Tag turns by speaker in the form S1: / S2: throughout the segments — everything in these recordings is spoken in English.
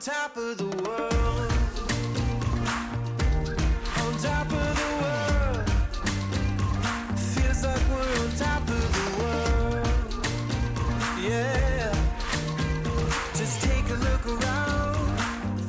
S1: top of the world. On top of the world. Feels like we're on top of the world. Yeah. Just take a look around.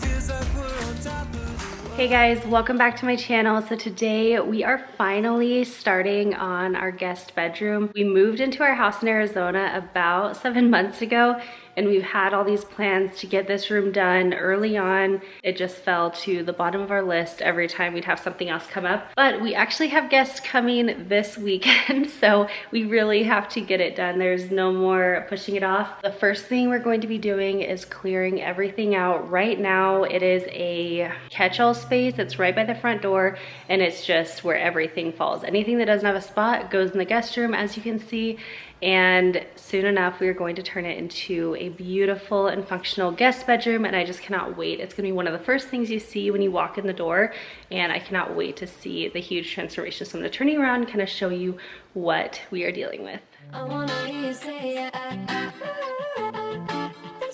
S1: Feels like we're on top of the world.
S2: Hey guys, welcome back to my channel. So today we are finally starting on our guest bedroom. We moved into our house in Arizona about 7 months ago, and we've had all these plans to get this room done early on. It just fell to the bottom of our list every time we'd have something else come up. But we actually have guests coming this weekend, so we really have to get it done. There's no more pushing it off. The first thing we're going to be doing is clearing everything out. Right now, it is a catch-all space. It's right by the front door, and it's just where everything falls. Anything that doesn't have a spot goes in the guest room, as you can see. And soon enough, we are going to turn it into a beautiful and functional guest bedroom, and I just cannot wait. It's gonna be one of the first things you see when you walk in the door, and I cannot wait to see the huge transformation. So I'm gonna turn you around and kind of show you what we are dealing with.
S3: I wanna hear you say that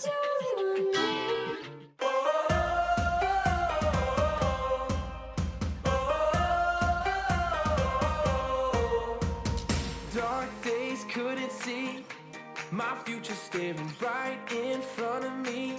S3: you only want me.
S1: Dark days couldn't see my future staring right in front of me.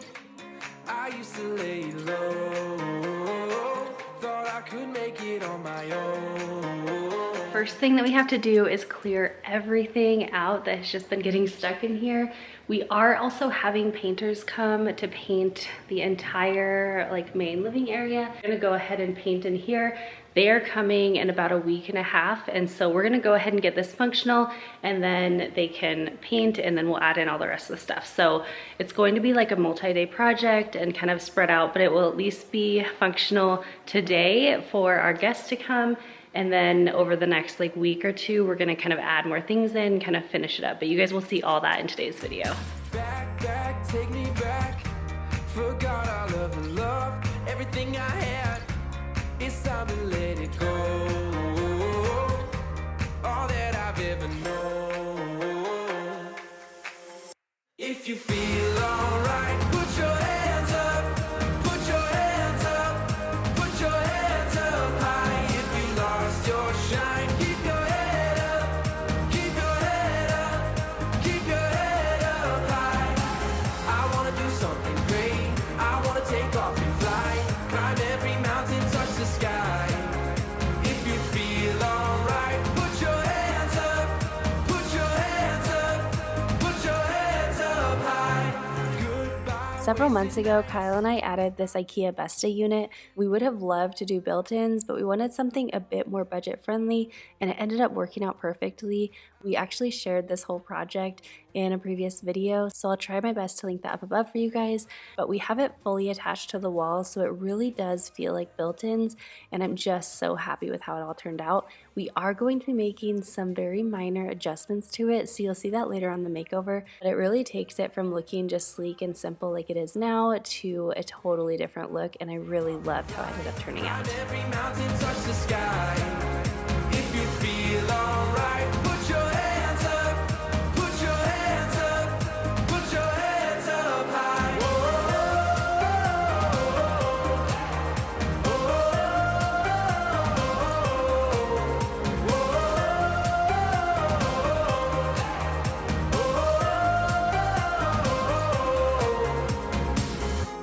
S1: I used to lay low, thought I could make it on my own.
S2: First thing that we have to do is clear everything out that has just been getting stuck in here. We are also having painters come to paint the entire main living area. We're gonna go ahead and paint in here. They are coming in about a week and a half, and so we're gonna go ahead and get this functional, and then they can paint, and then we'll add in all the rest of the stuff. So it's going to be like a multi-day project and kind of spread out, but it will at least be functional today for our guests to come. And then over the next week or two, we're gonna kind of add more things in, kind of finish it up. But you guys will see all that in today's video.
S1: Back, take me back. Forgot all of the love, everything I had. It's time to let it go. All that I've ever known. If you feel alright, put your hands up. Put your hands up. Put your hands up high. If you lost your shine, keep your head up. Keep your head up. Keep your head up high. I wanna do something great. I wanna take off and fly. Climb every mountain, touch the sky. If you feel alright, put your hands up. Put your hands up. Put your hands up high. Goodbye.
S2: Several months ago, Kyle and I added this IKEA Besta unit. We would have loved to do built-ins, but we wanted something a bit more budget-friendly, and it ended up working out perfectly. We actually shared this whole project in a previous video, so I'll try my best to link that up above for you guys, but we have it fully attached to the wall, so it really does feel like built-ins, and I'm just so happy with how it all turned out. We are going to be making some very minor adjustments to it, so you'll see that later on the makeover, but it really takes it from looking just sleek and simple like it is now to a totally different look, and I really loved how it ended up turning out.
S1: Every mountain, touch the sky. If you feel alright, put your hands up. Put your hands up. Put your hands up high.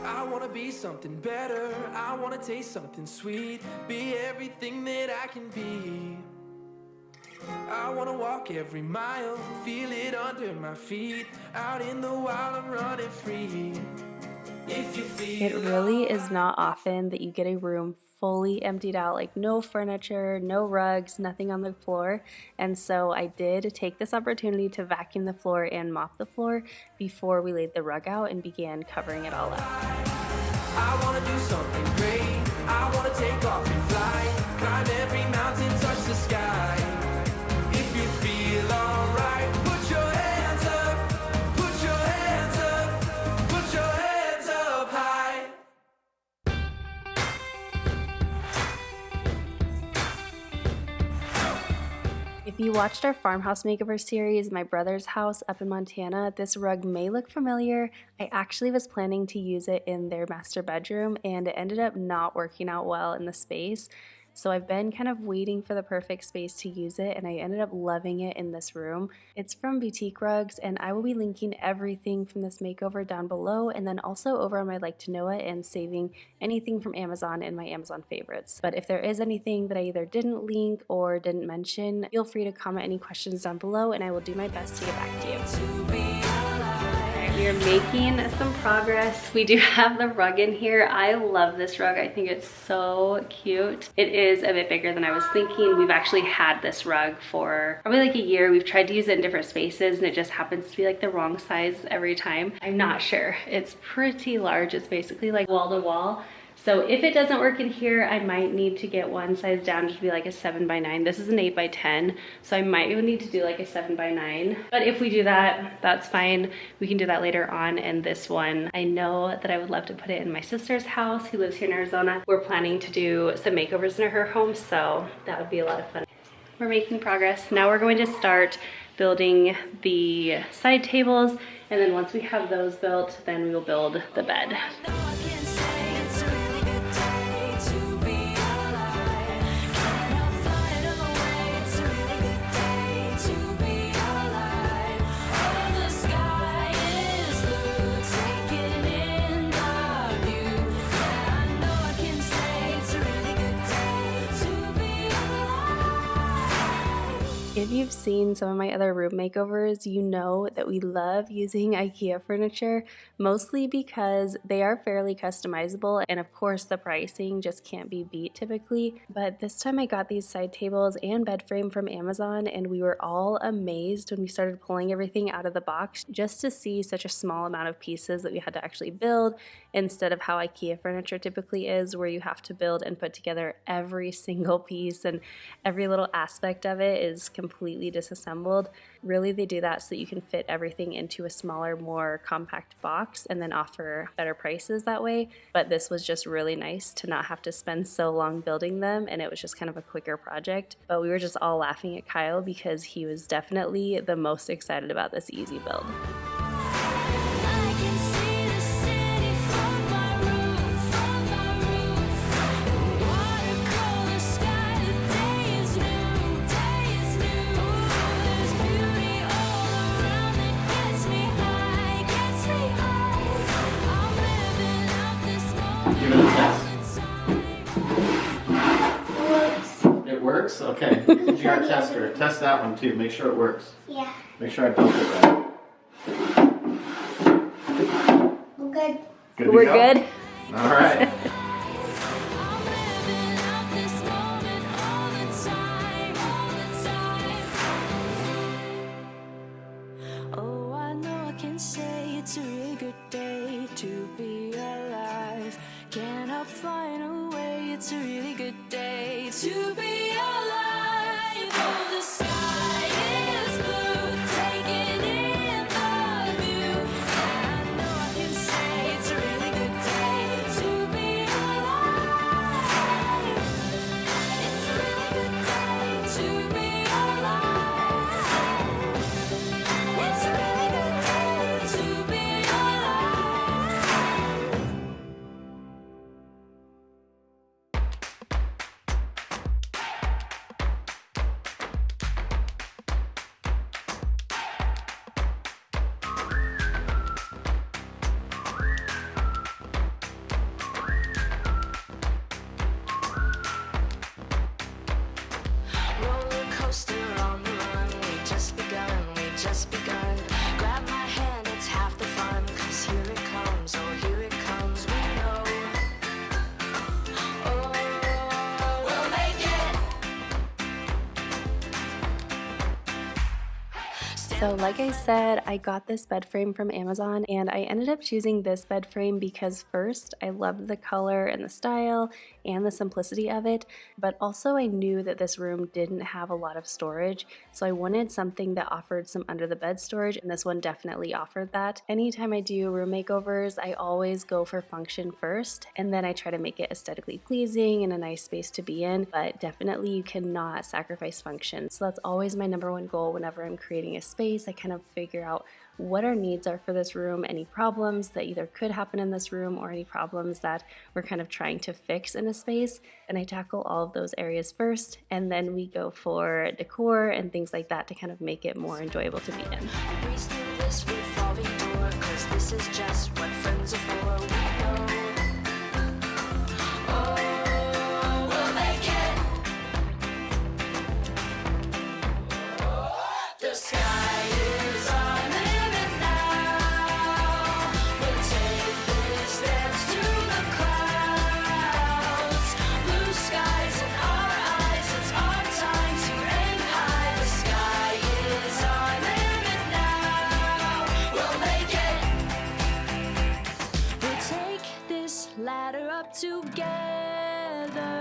S1: I wanna be something better. I wanna taste something sweet. Be everything that I can be. I wanna walk every mile, feel it under my feet. Out in the wild, I'm running free. If you feel
S2: It really is not often that you get a room fully emptied out, like no furniture, no rugs, nothing on the floor. And so I did take this opportunity to vacuum the floor and mop the floor before we laid the rug out and began covering it all up.
S1: I wanna do something great. I wanna take off and fly. Climb every mountain, touch the sky. If you feel alright, put your hands up. Put your hands up. Put your hands up high.
S2: If If you watched our farmhouse makeover series, my brother's house up in Montana, this rug may look familiar. I actually was planning to use it in their master bedroom and it ended up not working out well in the space. So I've been kind of waiting for the perfect space to use it and I ended up loving it in this room. It's from Boutique Rugs and I will be linking everything from this makeover down below and then also over on my Like to Know It and saving anything from Amazon in my Amazon favorites. But if there is anything that I either didn't link or didn't mention, feel free to comment any questions down below and I will do my best to get back to you. We are making some progress. We do have the rug in here. I love this rug. I think it's so cute. It is a bit bigger than I was thinking. We've actually had this rug for probably like a year. We've tried to use it in different spaces and it just happens to be like the wrong size every time. I'm not sure. It's pretty large. It's basically like wall to wall. So if it doesn't work in here, I might need to get one size down to be like a 7x9. This is an 8x10, so I might even need to do like a 7x9. But if we do that, that's fine. We can do that later on. And this one, I know that I would love to put it in my sister's house who lives here in Arizona. We're planning to do some makeovers in her home, so that would be a lot of fun. We're making progress. Now we're going to start building the side tables, and then once we have those built, then we will build the bed. If you've seen some of my other room makeovers, you know that we love using IKEA furniture, mostly because they are fairly customizable and of course the pricing just can't be beat typically. But this time I got these side tables and bed frame from Amazon and we were all amazed when we started pulling everything out of the box just to see such a small amount of pieces that we had to actually build instead of how IKEA furniture typically is, where you have to build and put together every single piece and every little aspect of it is completely disassembled. Really, they do that so that you can fit everything into a smaller, more compact box and then offer better prices that way. But this was just really nice to not have to spend so long building them, and it was just kind of a quicker project. But we were just all laughing at Kyle because he was definitely the most excited about this easy build.
S4: It works? Okay. You got a tester. Test that one too. Make sure it works.
S3: Yeah.
S4: Make sure I built it right.
S3: We're good.
S4: Good to
S2: We're
S4: go?
S2: good?
S4: All right.
S3: Oh, I know I can say it's a really good day to be alive. Can't help flying away. It's a really good day to be alive. Oh, the sky is blue, taking in the view. And I know I can say it's a really good day to be alive. It's a really good day to be alive. It's a really good day to be alive. Roller coaster on the run. We just begun, we just begun. Grab my hand, it's half the fun. 'Cause here it comes, oh here it comes, we know. Oh, we'll make it.
S2: So like I said, I got this bed frame from Amazon and I ended up choosing this bed frame because first, I loved the color and the style and the simplicity of it, but also I knew that this room didn't have a lot of storage, so I wanted something that offered some under the bed storage, and this one definitely offered that. Anytime I do room makeovers, I always go for function first, and then I try to make it aesthetically pleasing and a nice space to be in, but definitely you cannot sacrifice function. So that's always my number one goal whenever I'm creating a space. I kind of figure out what our needs are for this room, any problems that either could happen in this room or any problems that we're kind of trying to fix in a space, and I tackle all of those areas first, and then we go for decor and things like that to kind of make it more enjoyable to be in.
S3: Breeze through this revolving door, 'cause this is just what friends are for. We know. Oh, we'll make it. The sky is our limit now. We'll take this dance to the clouds. Blue skies in our eyes, it's our time to aim high. The sky is our limit now. We'll make it. We'll take this ladder up together.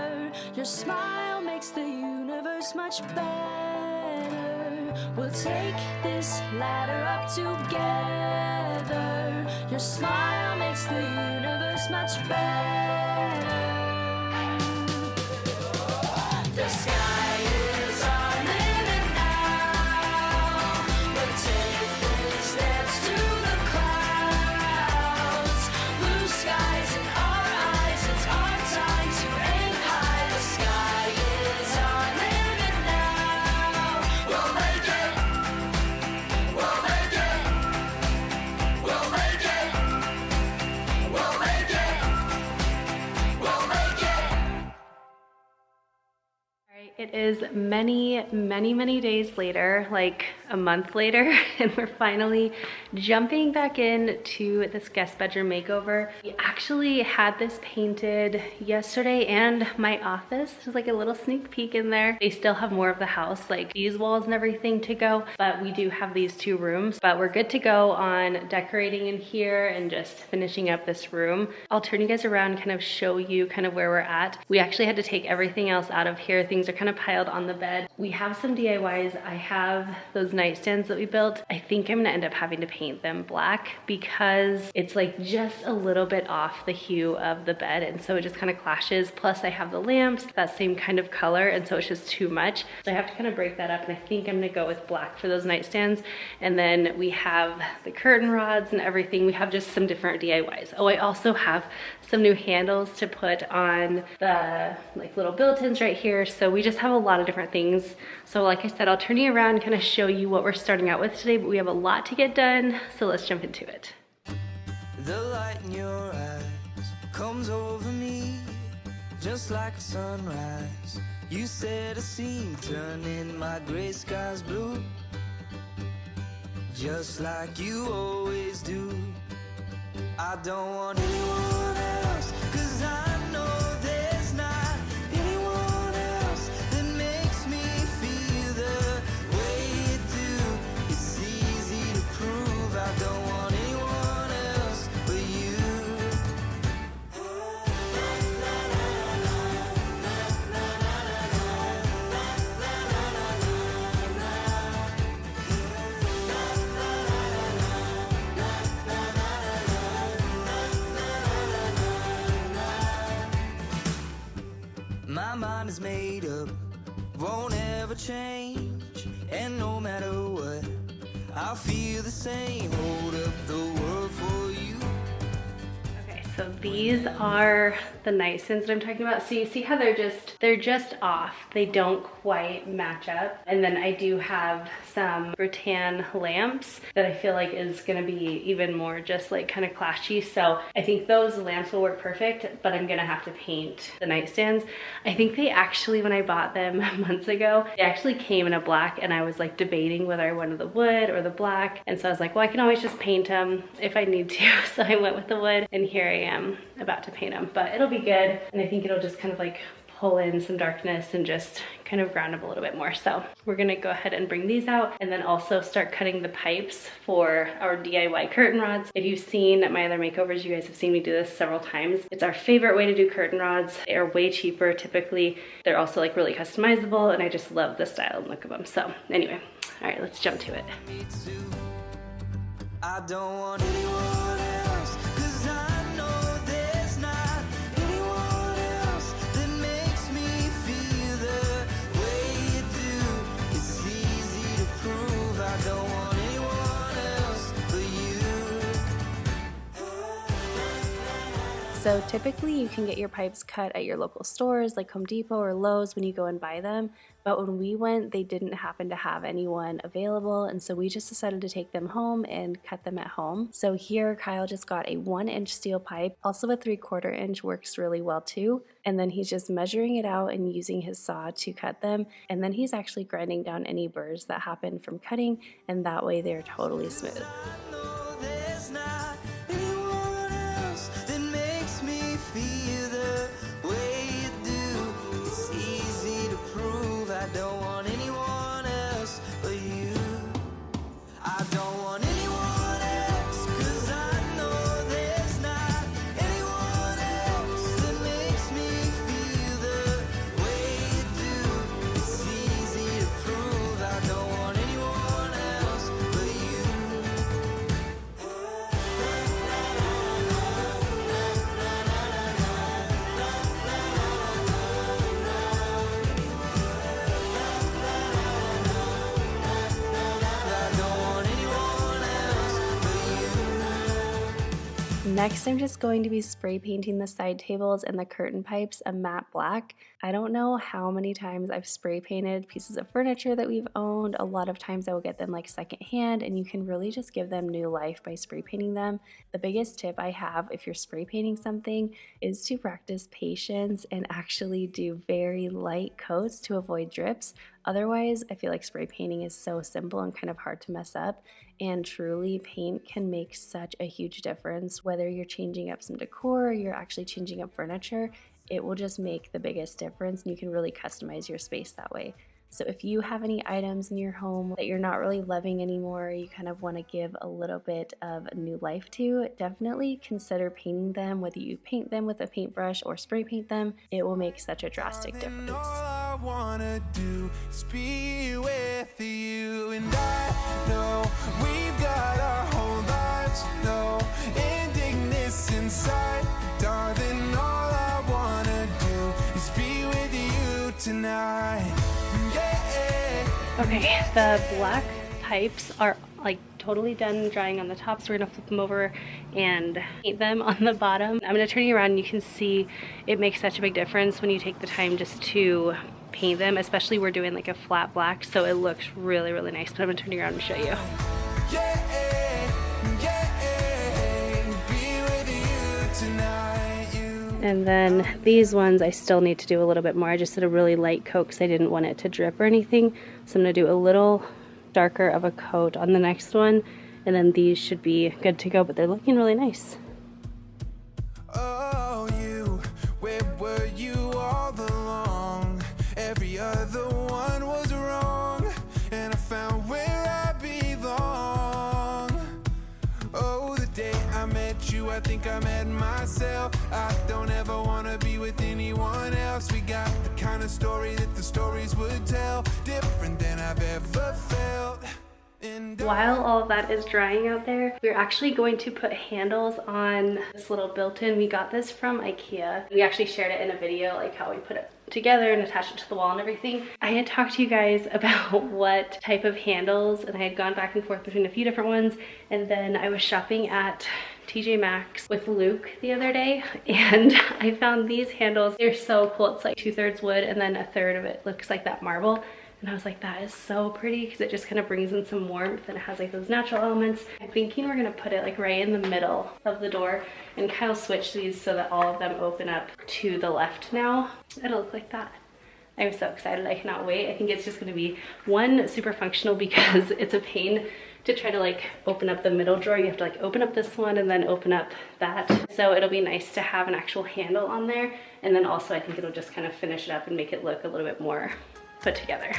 S3: Your smile makes the universe much better. We'll take this ladder up together. Your smile makes the universe much better. The sky is our limit now. We'll take this dance to the clouds. Blue skies in our eyes, it's our time to aim high. The sky is our limit now. We'll make it. We'll make it. We'll make it. We'll make it. We'll make it.
S2: Alright, it is many days later, like a month later, and we're finally jumping back into this guest bedroom makeover. We actually had this painted yesterday, and my office, there's like a little sneak peek in there. They still have more of the house, like these walls and everything to go, but we do have these two rooms. But we're good to go on decorating in here and just finishing up this room. I'll turn you guys around and kind of show you kind of where we're at. We actually had to take everything else out of here. Things are kind of piled on the bed. We have some DIYs. I have those nightstands that we built. I think I'm gonna end up having to paint them black because it's like just a little bit off the hue of the bed, and so it just kind of clashes. Plus I have the lamps, that same kind of color, and so it's just too much. So I have to kind of break that up, and I think I'm gonna go with black for those nightstands. And then we have the curtain rods and everything. We have just some different DIYs. Oh, I also have some new handles to put on the like little built-ins right here. So we just have a lot of different things. So like I said, I'll turn you around and kind of show you what we're starting out with today, but we have a lot to get done. So let's jump into it.
S1: The light in your eyes comes over me just like a sunrise. You set a scene, turning my gray skies blue, just like you always do. I don't want anyone else, 'cause I know there's not anyone else that makes me feel the way you do. It's easy to prove I don't want anyone else but you. My mind is made up, won't ever change, and no matter what, I'll feel the same. Hold up the world for you.
S2: Okay, so these are the nightstands that I'm talking about. So you see how they're just off. They don't quite match up. And then I do have some rattan lamps that I feel like is gonna be even more just like kind of clashy. So I think those lamps will work perfect, but I'm gonna have to paint the nightstands. I think they actually, when I bought them months ago, they actually came in a black, and I was like debating whether I wanted the wood or the black. And so I was like, well, I can always just paint them if I need to. So I went with the wood, and here I am about to paint them, but it'll be good. And I think it'll just kind of like pull in some darkness and just kind of ground them a little bit more. So we're gonna go ahead and bring these out and then also start cutting the pipes for our DIY curtain rods. If you've seen my other makeovers, you guys have seen me do this several times. It's our favorite way to do curtain rods. They are way cheaper typically. They're also like really customizable, and I just love the style and look of them. So anyway, all right, let's jump to it.
S3: I don't want anyone else, 'cause I know there's not anyone else that makes me feel the way you do. It's easy to prove I don't want anyone else but you.
S2: So typically you can get your pipes cut at your local stores like Home Depot or Lowe's when you go and buy them. But when we went, they didn't happen to have anyone available, and so we just decided to take them home and cut them at home. So here Kyle just got a 1-inch steel pipe. Also a 3/4 inch works really well too. And then he's just measuring it out and using his saw to cut them. And then he's actually grinding down any burrs that happen from cutting, and that way they're totally smooth.
S3: I know there's not anyone else that makes me feel the way you do. It's easy to prove I don't want anyone else but you. I don't want anyone else, 'cause I know there's not anyone else that makes me feel the way you do. It's easy to prove I don't want anyone else but you. I don't want anyone else but you.
S2: Next, I'm just going to be spray painting the side tables and the curtain pipes a matte black. I don't know how many times I've spray painted pieces of furniture that we've owned. A lot of times I will get them like secondhand, and you can really just give them new life by spray painting them. The biggest tip I have if you're spray painting something is to practice patience and actually do very light coats to avoid drips. Otherwise, I feel like spray painting is so simple and kind of hard to mess up. And truly, paint can make such a huge difference. Whether you're changing up some decor or you're actually changing up furniture, it will just make the biggest difference, and you can really customize your space that way. So if you have any items in your home that you're not really loving anymore, you kind of want to give a little bit of new life to, definitely consider painting them. Whether you paint them with a paintbrush or spray paint them, it will make such a drastic difference.
S3: All I wanna do is be with you, and I know we've got our whole lives, no ending this inside, darling. All I wanna do is be with you tonight.
S2: Okay, the black pipes are like totally done drying on the top, so we're gonna flip them over and paint them on the bottom. I'm gonna turn you around and you can see it makes such a big difference when you take the time just to paint them, especially we're doing like a flat black, so it looks really, really nice. But I'm gonna turn you around and show you. And then these ones I still need to do a little bit more. I just did a really light coat because I didn't want it to drip or anything. So I'm gonna do a little darker of a coat on the next one, and then these should be good to go, but they're looking really nice.
S3: Oh, you, where were you all along? Every other one was wrong, and I found where I belong. Oh, the day I met you, I think I met myself. I don't ever wanna be with anyone else. We got the kind of story that the stories would tell, different than I've ever felt.
S2: While all of that is drying out there, we're actually going to put handles on this little built-in. We got this from IKEA. We actually shared it in a video, like how we put it together and attached it to the wall and everything. I had talked to you guys about what type of handles, and I had gone back and forth between a few different ones, and then I was shopping at TJmaxx with Luke the other day, and I found these handles. They're so cool. It's like 2/3 wood and then 1/3 of it looks like that marble. And I was like, that is so pretty, because it just kind of brings in some warmth and it has like those natural elements. I'm thinking we're gonna put it like right in the middle of the door, and Kyle switched these so that all of them open up to the left now. It'll look like that. I'm so excited, I cannot wait. I think it's just gonna be one, super functional because it's a pain to try to like open up the middle drawer. You have to like open up this one and then open up that. So it'll be nice to have an actual handle on there. And then also I think it'll just kind of finish it up and make it look a little bit more put together.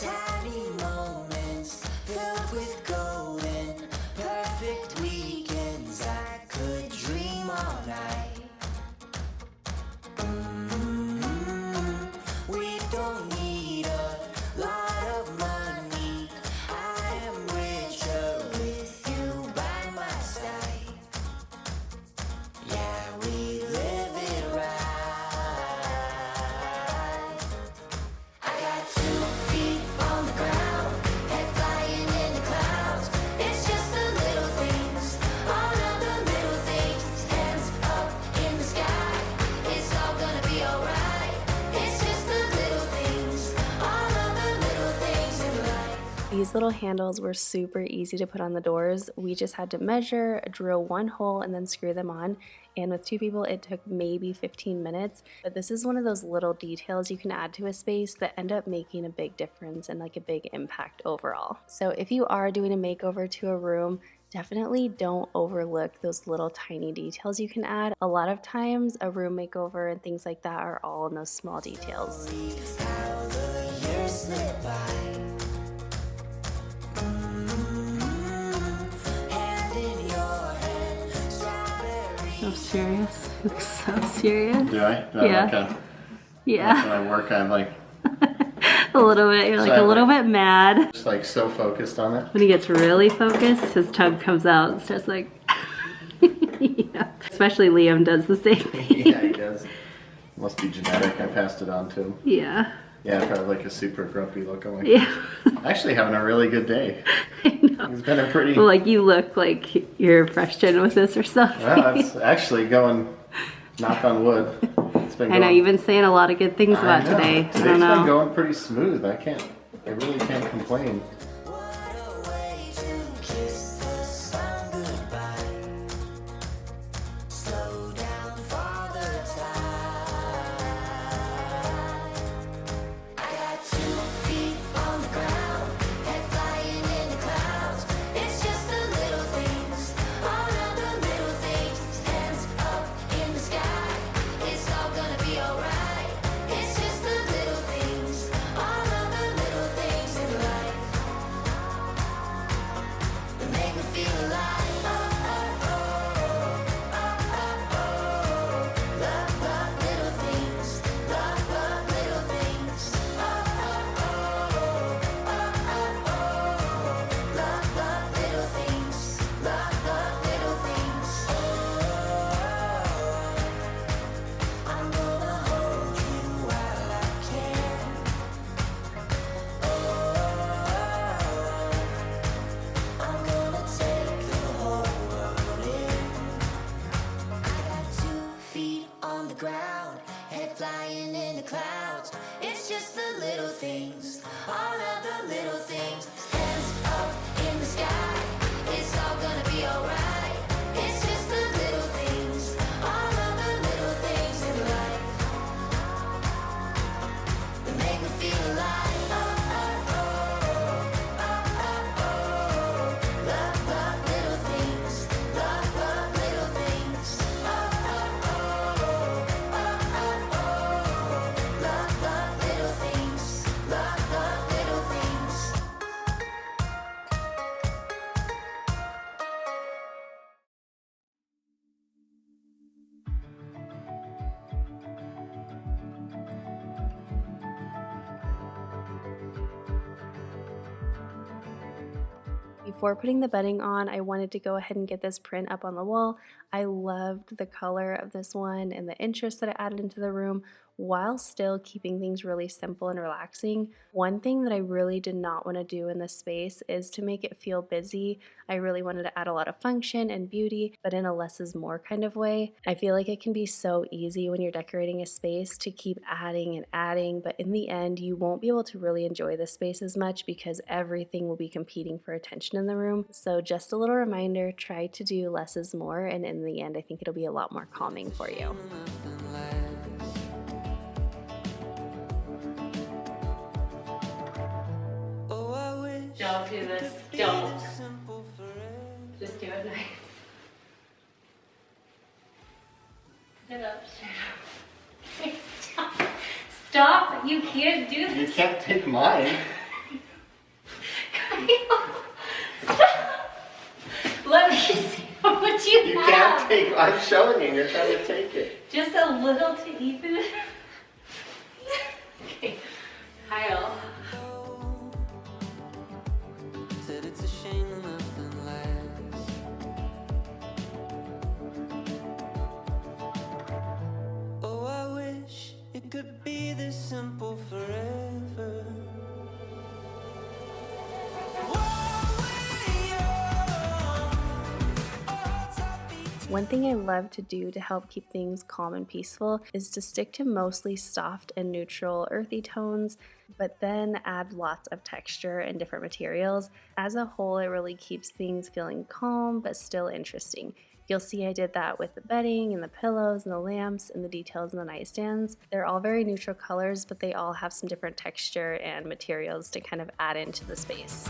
S3: Tiny moments filled with golden, perfect weekends. I could dream all night. We don't need a lot of money. I am richer with you by my side. Yeah, we live it right. I got 2 feet on the ground, head flying in the clouds. It's just the little things, all of the little things. Hands up in the sky, it's all gonna be alright. It's just the little things, all of the little things in life.
S2: These little handles were super easy to put on the doors. We just had to measure, drill 1 hole, and then screw them on. And with 2 people, it took maybe 15 minutes. But this is one of those little details you can add to a space that end up making a big difference and like a big impact overall. So if you are doing a makeover to a room, definitely don't overlook those little tiny details you can add. A lot of times a room makeover and things like that are all in those small details.
S3: How the years slip by. Hand in your hand, strawberry.
S2: So serious. Looks so serious.
S4: Do I?
S2: Yeah.
S4: When
S2: Yeah,
S4: I work, I'm like
S2: a little bit. You're like a little bit mad.
S4: just like so focused on it.
S2: When he gets really focused, his tongue comes out and starts like, yeah. Especially Liam does the same thing.
S4: Yeah, he does. Must be genetic. I passed it on to him.
S2: Yeah.
S4: Yeah, probably like a super grumpy look. I'm like,
S2: Yeah.
S4: actually having a really good day.
S2: I know.
S4: It's been a pretty.
S2: Well, like you look like you're frustrated with this or something.
S4: Well, it's actually going. Knock on wood. It's been.
S2: I know
S4: going-
S2: you've been saying a lot of good things about
S4: I know.
S2: today. I
S4: Today's
S2: don't
S4: been
S2: know.
S4: going pretty smooth. I really can't complain.
S3: What a way to kiss the sun goodbye. Slow down for the tide. I got 2 feet on the ground, head flying in the clouds. It's just the little things, all of the little things. Hands up in the sky, it's all gonna be alright. It's just the little things, all of the little things in life. They make me feel alive. Love, love, little things. Love, love, little things. Love, love, little things. Love, love, little things. I'm gonna hold you while I can. I'm gonna take the whole world in. I got 2 feet on the ground, head flying in the clouds. It's just the little things, all of the little things. Hands up in the sky, it's all gonna be alright. It's just the little things, all of the little things in life. They make me feel alive. Love, love, little things. Love, love, little things. Love, love, little things. Love, love, little things.
S2: Before putting the bedding on, I wanted to go ahead and get this print up on the wall. I loved the color of this one and the interest that it added into the room while still keeping things really simple and relaxing. One thing that I really did not want to do in this space is to make it feel busy. I really wanted to add a lot of function and beauty, but in a less is more kind of way. I feel like it can be so easy when you're decorating a space to keep adding and adding, but in the end, you won't be able to really enjoy the space as much because everything will be competing for attention in the room. So just a little reminder, try to do less is more, and in the end, I think it'll be a lot more calming for you. Don't do this. Don't. Just do it nice. Get up. Stop. Stop. You can't do this.
S4: You can't take mine.
S2: Stop. Let me see how much you have.
S4: You can't take, I'm showing you, you're trying to take it.
S2: Just a little to even it. Okay. Kyle.
S1: Said it's a shame nothing lasts. Oh, I wish it could be this simple forever.
S2: One thing I love to do to help keep things calm and peaceful is to stick to mostly soft and neutral earthy tones, but then add lots of texture and different materials. As a whole, it really keeps things feeling calm but still interesting. You'll see I did that with the bedding and the pillows and the lamps and the details in the nightstands. They're all very neutral colors, but they all have some different texture and materials to kind of add into the space.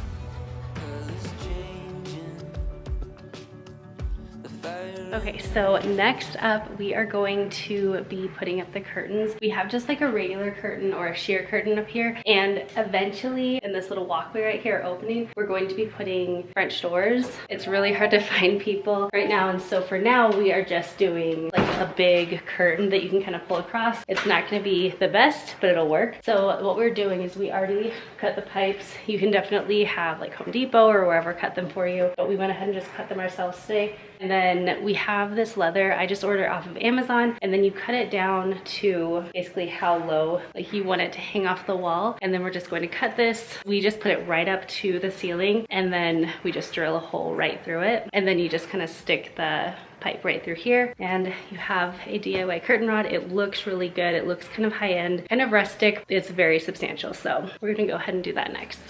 S2: Okay, so next up we are going to be putting up the curtains. We have just like a regular curtain or a sheer curtain up here, and eventually in this little walkway right here opening, we're going to be putting French doors. It's really hard to find people right now, and so for now we are just doing like a big curtain that you can kind of pull across. It's not going to be the best, but it'll work. So what we're doing is we already cut the pipes. You can definitely have like Home Depot or wherever cut them for you, but we went ahead and just cut them ourselves today. And then we have this leather, I just ordered off of Amazon, and then you cut it down to basically how low like you want it to hang off the wall. And then we're just going to cut this. We just put it right up to the ceiling, and then we just drill a hole right through it. And then you just kind of stick the pipe right through here, and you have a DIY curtain rod. It looks really good. It looks kind of high-end, kind of rustic. It's very substantial. So we're gonna go ahead and do that next.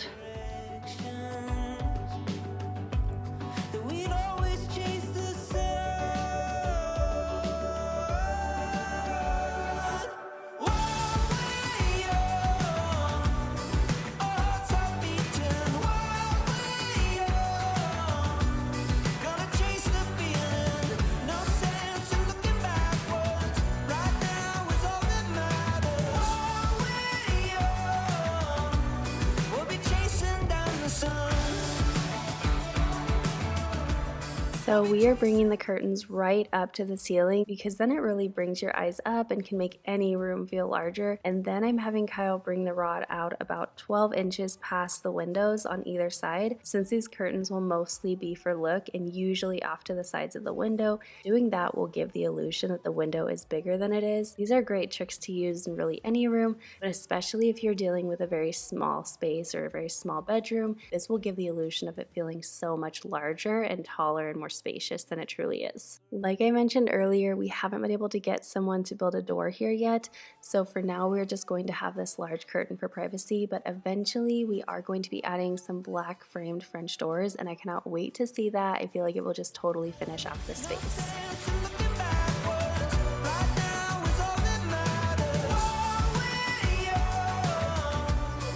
S2: So we are bringing the curtains right up to the ceiling because then it really brings your eyes up and can make any room feel larger. And then I'm having Kyle bring the rod out about 12 inches past the windows on either side. Since these curtains will mostly be for look and usually off to the sides of the window, doing that will give the illusion that the window is bigger than it is. These are great tricks to use in really any room, but especially if you're dealing with a very small space or a very small bedroom, this will give the illusion of it feeling so much larger and taller and more spacious than it truly is. Like I mentioned earlier, we haven't been able to get someone to build a door here yet, so for now we're just going to have this large curtain for privacy, but eventually we are going to be adding some black framed French doors, and I cannot wait to see that. I feel like it will just totally finish off this space.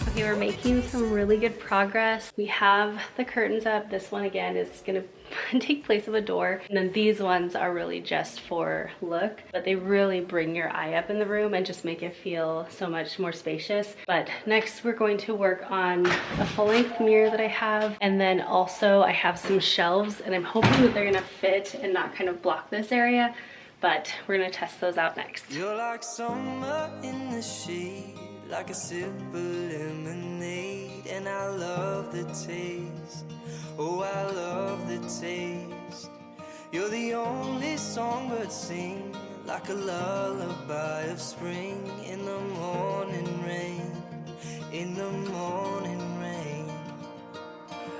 S2: Okay, we're making some really good progress. We have the curtains up. This one again is gonna take place of a door, and then these ones are really just for look, but they really bring your eye up in the room and just make it feel so much more spacious. But next we're going to work on a full-length mirror that I have, and then also I have some shelves, and I'm hoping that they're gonna fit and not kind of block this area, but we're gonna test those out next.
S1: You're like summer in the shade, like a sip of lemonade, and I love the taste. Oh, I love the taste. You're the only songbird sing, like a lullaby of spring in the morning rain, in the morning rain.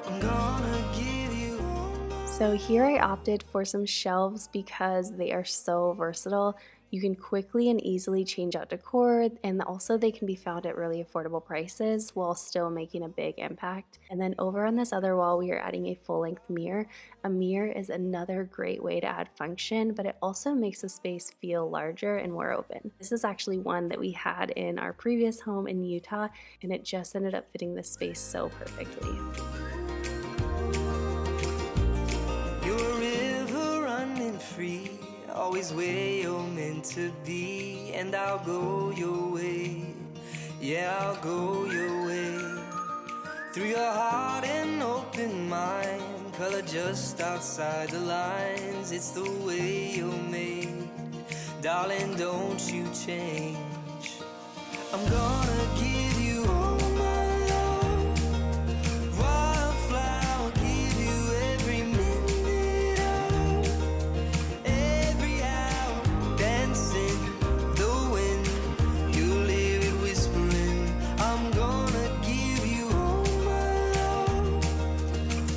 S1: I'm gonna give you all my...
S2: So here I opted for some shelves because they are so versatile. You can quickly and easily change out decor, and also they can be found at really affordable prices while still making a big impact. And then over on this other wall, we are adding a full-length mirror. A mirror is another great way to add function, but it also makes the space feel larger and more open. This is actually one that we had in our previous home in Utah, and it just ended up fitting the space so perfectly.
S5: free, always where you're meant to be. And I'll go your way, yeah, I'll go your way. Through your heart and open mind, color just outside the lines. It's the way you're made, darling, don't you change. I'm gonna give you all my love, wildflower, give you every minute of every hour, dancing the wind, you'll hear it whispering. I'm gonna give you all my love,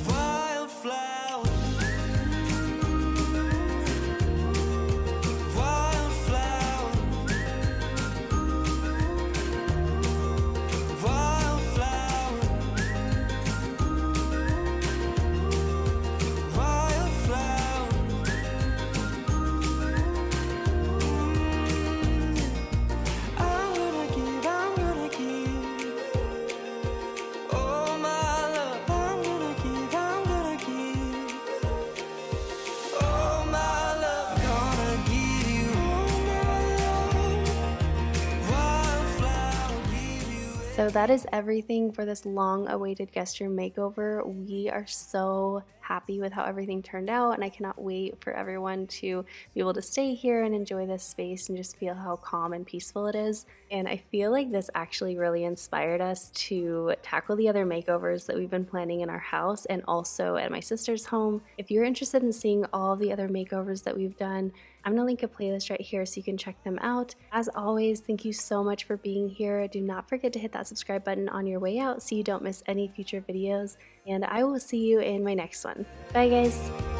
S5: wildflower, wildflower, wildflower, wildflower. I'm gonna give all my love. I'm gonna give all my love. Gonna give you all my love, wildflower, give you.
S2: So that is everything for this long-awaited guest room makeover. We are so happy with how everything turned out, and I cannot wait for everyone to be able to stay here and enjoy this space and just feel how calm and peaceful it is. And I feel like this actually really inspired us to tackle the other makeovers that we've been planning in our house and also at my sister's home. If you're interested in seeing all the other makeovers that we've done, I'm gonna link a playlist right here so you can check them out. As always, thank you so much for being here. Do not forget to hit that subscribe button on your way out so you don't miss any future videos. And I will see you in my next one. Bye guys.